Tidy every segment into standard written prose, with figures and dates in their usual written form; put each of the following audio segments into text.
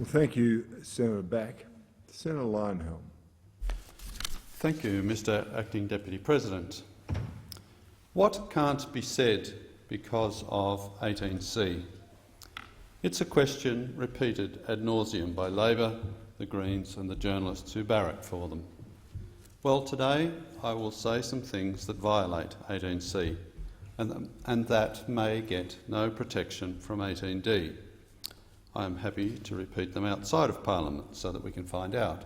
Well, thank you, Senator Back. Senator Leyonhjelm. Thank you, Mr Acting Deputy President. What can't be said because of 18C? It's a question repeated ad nauseum by Labor, the Greens and the journalists who barrack for them. Well, today I will say some things that violate 18C and that may get no protection from 18D. I am happy to repeat them outside of Parliament so that we can find out.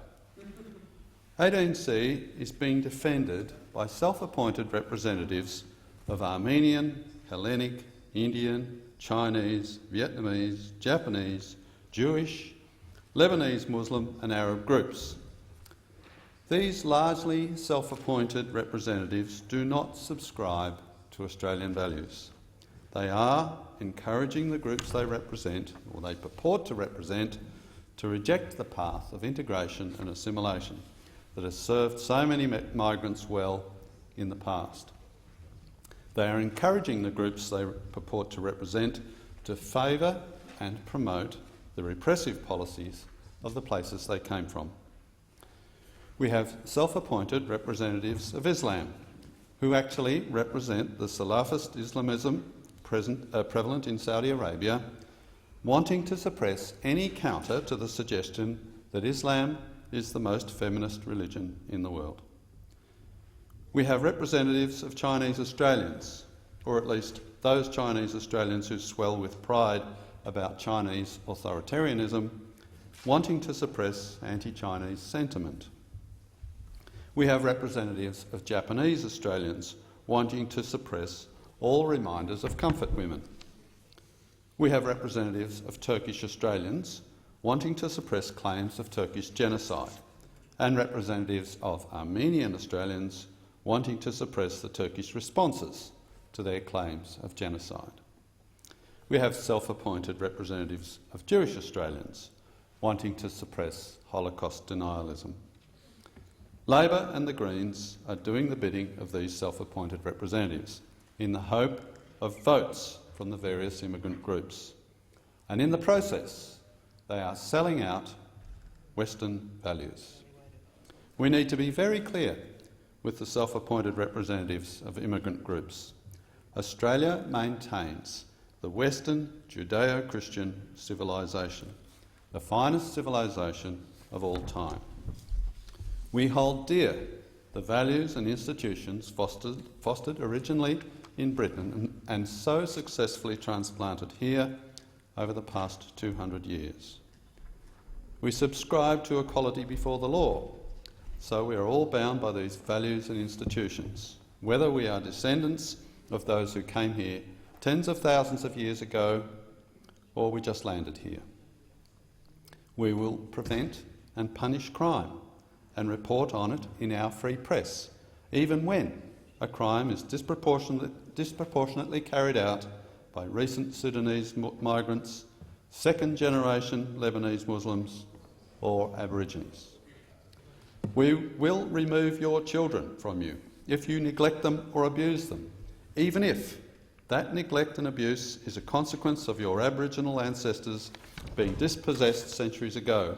18C is being defended by self-appointed representatives of Armenian, Hellenic, Indian, Chinese, Vietnamese, Japanese, Jewish, Lebanese Muslim and Arab groups. These largely self-appointed representatives do not subscribe to Australian values. They are encouraging the groups they represent, or they purport to represent, to reject the path of integration and assimilation that has served so many migrants well in the past. They are encouraging the groups they purport to represent to favour and promote the repressive policies of the places they came from. We have self-appointed representatives of Islam who actually represent the Salafist Islamism prevalent in Saudi Arabia, wanting to suppress any counter to the suggestion that Islam is the most feminist religion in the world. We have representatives of Chinese Australians, or at least those Chinese Australians who swell with pride about Chinese authoritarianism, wanting to suppress anti-Chinese sentiment. We have representatives of Japanese Australians wanting to suppress all reminders of comfort women. We have representatives of Turkish Australians wanting to suppress claims of Turkish genocide, and representatives of Armenian Australians wanting to suppress the Turkish responses to their claims of genocide. We have self-appointed representatives of Jewish Australians wanting to suppress Holocaust denialism. Labor and the Greens are doing the bidding of these self-appointed representatives in the hope of votes from the various immigrant groups. And in the process, they are selling out Western values. We need to be very clear with the self-appointed representatives of immigrant groups. Australia maintains the Western Judeo-Christian civilisation, the finest civilisation of all time. We hold dear the values and institutions fostered originally in Britain and so successfully transplanted here over the past 200 years. We subscribe to equality before the law, so we are all bound by these values and institutions, whether we are descendants of those who came here tens of thousands of years ago or we just landed here. We will prevent and punish crime and report on it in our free press, even when a crime is disproportionately carried out by recent Sudanese migrants, second-generation Lebanese Muslims or Aborigines. We will remove your children from you if you neglect them or abuse them, even if that neglect and abuse is a consequence of your Aboriginal ancestors being dispossessed centuries ago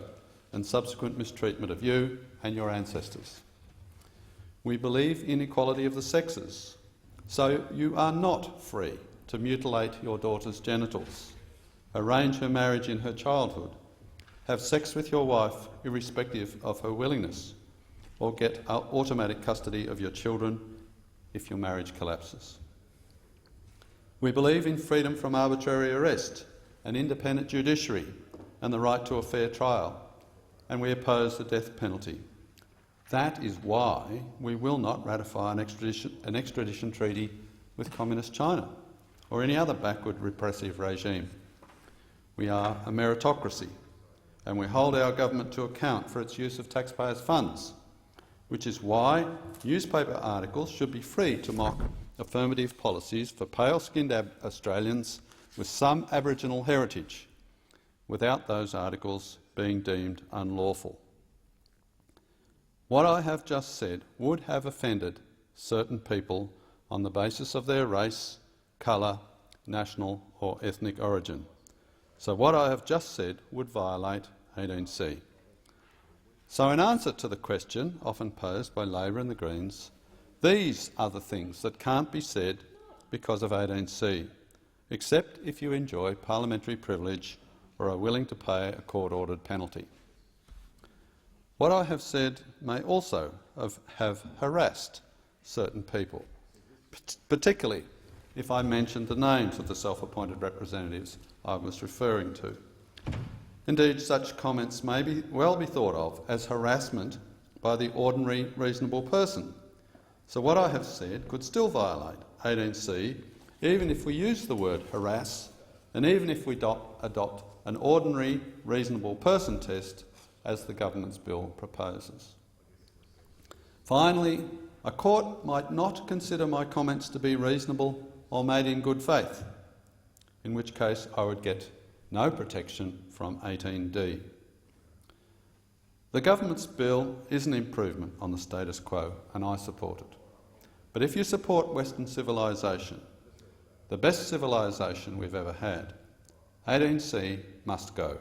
and subsequent mistreatment of you and your ancestors. We believe in equality of the sexes, so you are not free to mutilate your daughter's genitals, arrange her marriage in her childhood, have sex with your wife irrespective of her willingness, or get automatic custody of your children if your marriage collapses. We believe in freedom from arbitrary arrest, an independent judiciary and the right to a fair trial, and we oppose the death penalty. That is why we will not ratify an extradition treaty with Communist China or any other backward repressive regime. We are a meritocracy, and we hold our government to account for its use of taxpayers' funds, which is why newspaper articles should be free to mock affirmative policies for pale-skinned Australians with some Aboriginal heritage, without those articles being deemed unlawful. What I have just said would have offended certain people on the basis of their race, colour, national or ethnic origin. So what I have just said would violate 18C. So in answer to the question often posed by Labor and the Greens, these are the things that can't be said because of 18C, except if you enjoy parliamentary privilege or are willing to pay a court-ordered penalty. What I have said may also have harassed certain people, particularly if I mentioned the names of the self-appointed representatives I was referring to. Indeed, such comments may well be thought of as harassment by the ordinary reasonable person. So what I have said could still violate 18C, even if we use the word harass and even if we adopt an ordinary reasonable person test as the government's bill proposes. Finally, a court might not consider my comments to be reasonable or made in good faith, in which case I would get no protection from 18D. The government's bill is an improvement on the status quo, and I support it. But if you support Western civilisation, the best civilisation we've ever had, 18C must go.